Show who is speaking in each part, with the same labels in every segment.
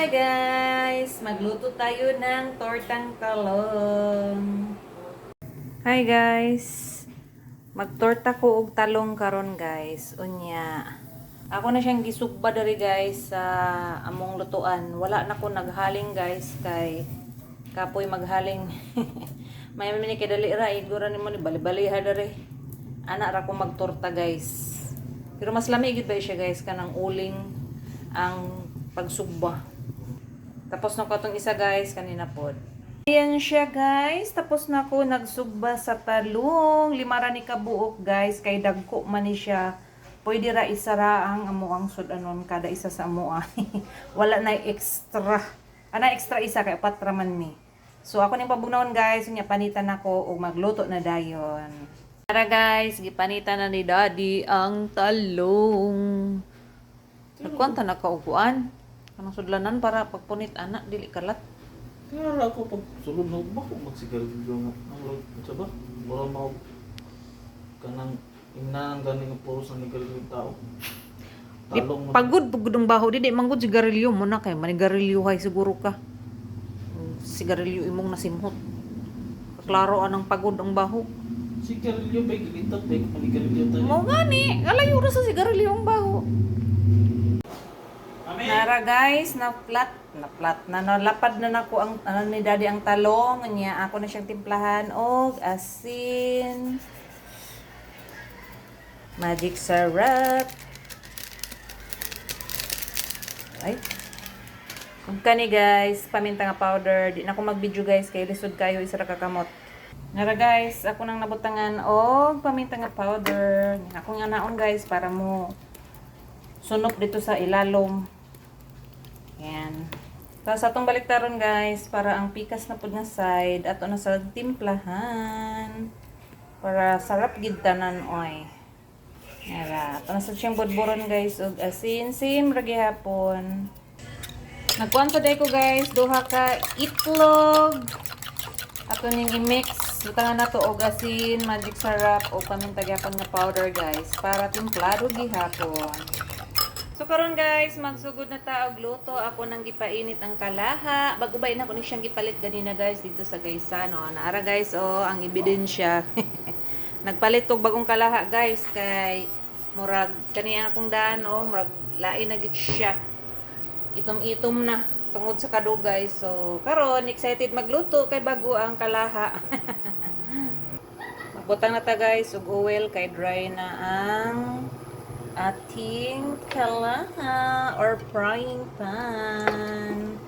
Speaker 1: Hi guys! Magluto tayo ng tortang talong. Hi guys! Magtorta ko og talong karon guys. Unya. Ako na siyang gisugba diri guys sa among lutuan. Wala na ko naghaling guys kay kapoy maghaling. May mini kay dali ra igura nimo ni bali-bali ha diri. Ana ra ko magtorta guys. Pero mas lami gid ba siya guys kanang uling ang pagsugba. Tapos na ko itong isa guys, kanina po. Ayan siya guys, tapos na ko nagsugba sa talong. 5 ra ni kabuok guys, kay dagko man ni siya. Pwede ra isa ra ang amuang sudanon kada isa sa amua. Wala na extra. Ana extra isa kay 4 ra man ni. So ako ning pabugnawon guys, unya panitan nako og magluto na dayon. Tara guys, gipanitan na ni Daddy ang talong. Nagkwanta na kauguan. Kanang sudlanan para pagpunit anak dili kalat.
Speaker 2: Kaya ako pag sulod na ba kung magsigarilyo nga ang sa ba? Wala mo kanang inang ganing puros ng nigarilyo tao. Talong mo.
Speaker 1: Pagod ang baho di manggod sigarilyo mo na kay manigarilyo hay siguro ka. Sigarilyo imong nasimhot. Klaro anang pagod ang baho.
Speaker 2: Sigarilyo ba gilitat ba manigarilyo tayo?
Speaker 1: Mo gani, kalayo ra sa sigarilyo ang baho. Nara guys, na-flat na nalapad na nako ang ni Daddy ang talong niya. Ako na siyang timplahan og asin, magic syrup. Ay. Ug kani guys, paminta nga powder. Di na ako mag-video guys kay lisod kayo isa ra ka kamot. Nara guys, ako nang nabutangan og paminta nga powder. Ako nga naon guys para mo sunop dito sa ilalom. Yan. Tapos atong baliktaron guys para ang pikas na pud nga side ato na sa timplahan para sarap gid tanan oy. Yara, ato na sa siyang bodboron guys ug asin sim ra gihapon. Nagkuanto day ko guys duha ka itlog. Ato ning i-mix butangan nato og asin, magic syrup o paminta gyapon nga powder guys para timplado gihapon. So karon guys, magsugod na ta og luto. Ako nang gipainit ang kalaha. Bago ba ina ko ni siyang gipalit ganina guys dito sa Gaysa no. Naara guys oh, ang ebidensya. Nagpalit kog bagong kalaha guys kay murag kani akong daan oh, murag lain na gid siya. Itom-itom na tungod sa kadugay. So karon excited magluto kay bago ang kalaha. Magbutang na ta guys og oil kay dry na ang ating kalaha or frying pan.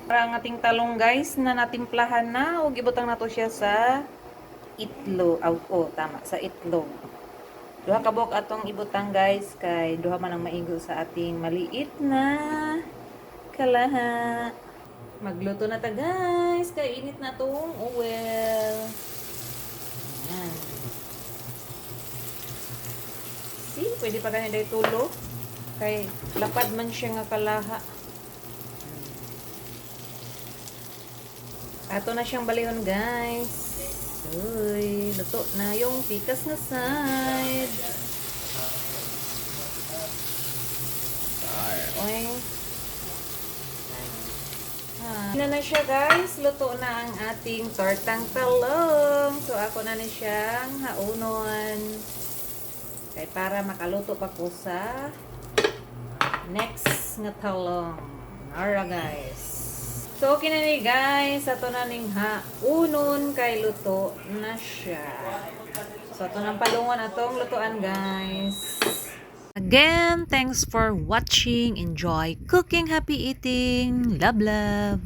Speaker 1: Para ang ating talong guys na natimplahan na o gibutang nato siya sa itlog. Tama, sa itlog. Duha ka buok atong ibutang guys kay duha man ang maigo sa ating maliit na kalaha. Magluto na ta guys kay init na tong oil. Ayan. See, pwede pa ganyan day tulo. Kay lapad man siya nga kalaha. Ato na siyang balihon guys. Uy, luto na yung pikas na side. Oy. Na siya guys. Luto na ang ating tortang talong. So ako na siyang haunon. Kay para makaluto pa ko sa next nga talong. Nara guys. So okay na ni guys. Ato na ning haunon kay luto na siya. So ato nang palungon atong lutuan guys. Again, thanks for watching. Enjoy cooking, happy eating. Love, love.